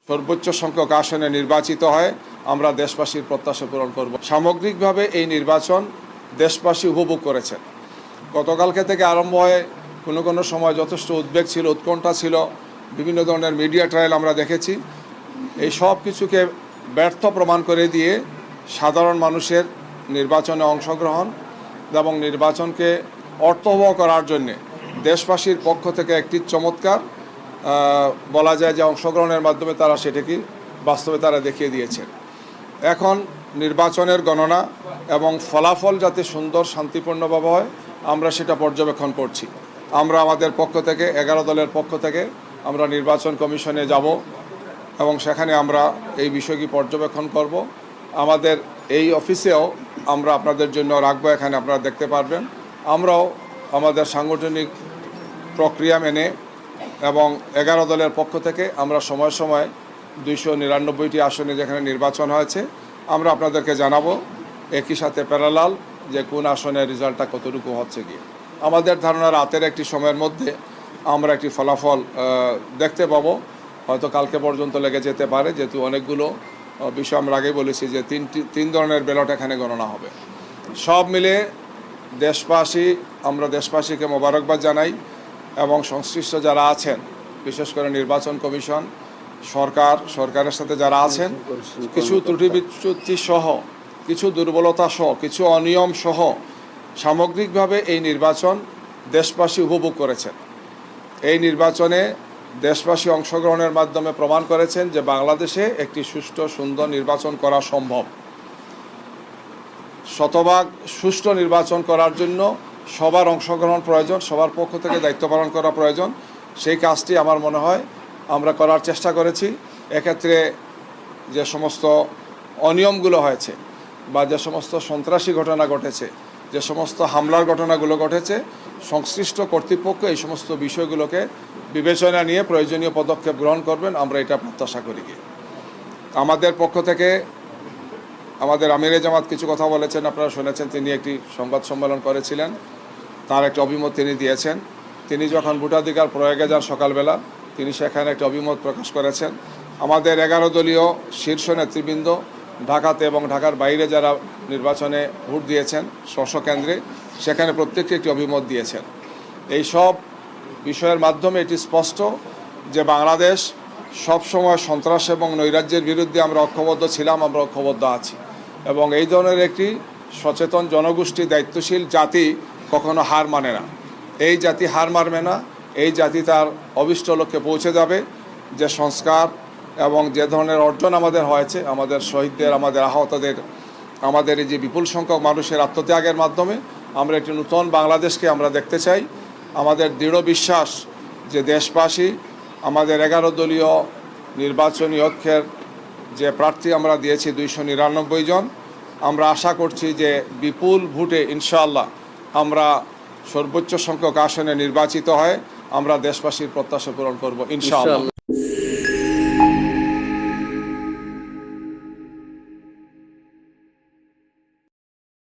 সর্বোচ্চ সংখ্যক আসনে নির্বাচিত হয় আমরা দেশবাসীর প্রত্যাশা পূরণ করব। সামগ্রিকভাবে এই নির্বাচন দেশবাসী উপভোগ করেছেন। গতকালকে থেকে আরম্ভ হয়ে কোনো সময় যথেষ্ট উদ্বেগ ছিল, উৎকণ্ঠা ছিল, বিভিন্ন ধরনের মিডিয়া ট্রায়াল আমরা দেখেছি। এই সব কিছুকে ব্যর্থ প্রমাণ করে দিয়ে সাধারণ মানুষের নির্বাচনে অংশগ্রহণ এবং নির্বাচনকে অর্থবহ করার জন্যে দেশবাসীর পক্ষ থেকে একটি চমৎকার বলা যায় যে অংশগ্রহণের মাধ্যমে তারা সেটাকে বাস্তবে তারা দেখিয়ে দিয়েছেন। এখন নির্বাচনের গণনা এবং ফলাফল যাতে সুন্দর শান্তিপূর্ণভাবে হয় আমরা সেটা পর্যবেক্ষণ করছি। আমরা আমাদের পক্ষ থেকে 11 দলের পক্ষ থেকে আমরা নির্বাচন কমিশনে যাব এবং সেখানে আমরা এই বিষয়টি পর্যবেক্ষণ করব। আমাদের এই অফিসেও আমরা আপনাদের জন্য রাখবো, এখানে আপনারা দেখতে পারবেন। আমরাও আমাদের সাংগঠনিক প্রক্রিয়া মেনে এবং 11 দলের পক্ষ থেকে আমরা সময় সময় 299টি আসনে যেখানে নির্বাচন হয়েছে আমরা আপনাদেরকে জানাবো, একই সাথে প্যারালাল যে কোন আসনের রেজাল্টটা কতটুকু হচ্ছে গিয়ে। আমাদের ধারণা রাতের একটি সময়ের মধ্যে আমরা একটি ফলাফল দেখতে পাবো, হয়তো কালকে পর্যন্ত লেগে যেতে পারে, যেহেতু অনেকগুলো বিষয় আমরা আগেই বলেছি যে তিন ধরনের ব্যালট এখানে গণনা হবে। সব মিলে আমরা দেশবাসীকে মোবারকবাদ জানাই এবং সংশ্লিষ্ট যারা আছেন, বিশেষ করে নির্বাচন কমিশন, সরকারের সাথে যারা আছেন, কিছু ত্রুটি বিচ্যুতি সহ, কিছু দুর্বলতা সহ, কিছু অনিয়ম সহ সামগ্রিকভাবে এই নির্বাচন দেশবাসী উপভোগ করেছেন। এই নির্বাচনে দেশবাসী অংশগ্রহণের মাধ্যমে প্রমাণ করেছেন যে বাংলাদেশে একটি সুষ্ঠু সুন্দর নির্বাচন করা সম্ভব। শতভাগ সুষ্ঠু নির্বাচন করার জন্য সবার অংশগ্রহণ প্রয়োজন, সবার পক্ষ থেকে দায়িত্ব পালন করা প্রয়োজন। সেই কাজটি আমার মনে হয় আমরা করার চেষ্টা করেছি। এক্ষেত্রে যে সমস্ত অনিয়মগুলো হয়েছে বা যে সমস্ত সন্ত্রাসী ঘটনা ঘটেছে, যে সমস্ত হামলার ঘটনাগুলো ঘটেছে, সংশ্লিষ্ট কর্তৃপক্ষ এই সমস্ত বিষয়গুলোকে বিবেচনা নিয়ে প্রয়োজনীয় পদক্ষেপ গ্রহণ করবেন, আমরা এটা প্রত্যাশা করি। আমাদের পক্ষ থেকে আমাদের আমিরে জামাত কিছু কথা বলেছেন, আপনারা শুনেছেন। তিনি একটি সংবাদ সম্মেলন করেছিলেন, তার একটা অভিমত তিনি দিয়েছেন। তিনি যখন ভোটাধিকার প্রয়োগে যান সকালবেলা, তিনি সেখানে একটা অভিমত প্রকাশ করেছেন। আমাদের 11 দলীয় শীর্ষ নেতৃবৃন্দ ঢাকাতে এবং ঢাকার বাইরে যারা নির্বাচনে ভোট দিয়েছেন স্ব কেন্দ্রে, সেখানে প্রত্যেককে একটি অভিমত দিয়েছেন। এই সব বিষয়ের মাধ্যমে এটি স্পষ্ট যে বাংলাদেশ সবসময় সন্ত্রাস এবং নৈরাজ্যের বিরুদ্ধে আমরা ঐক্যবদ্ধ ছিলাম, আমরা ঐক্যবদ্ধ আছি। এবং এই ধরনের একটি সচেতন জনগোষ্ঠী, দায়িত্বশীল জাতি কখনো হার মানে না। এই জাতি হার মানবে না। এই জাতি তার অভিষ্ট লক্ষ্যে পৌঁছে যাবে। যে সংস্কার এবং যে ধরনের অর্জন আমাদের হয়েছে, আমাদের শহীদদের, আমাদের আহতদের, আমাদের এই যে বিপুল সংখ্যক মানুষের আত্মত্যাগের মাধ্যমে আমরা একটি নূতন বাংলাদেশকে আমরা দেখতে চাই। আমাদের দৃঢ় বিশ্বাস যে দেশবাসী আমাদের 11 দলীয় নির্বাচনী ঐক্যের যে প্রার্থী আমরা দিয়েছি 299 জন, আমরা আশা করছি যে বিপুল ভোটে ইনশাআল্লাহ আমরা সর্বোচ্চ সংখ্যক আসনে নির্বাচিত হয় আমরা দেশবাসীর প্রত্যাশা পূরণ করব ইনশাআল্লাহ।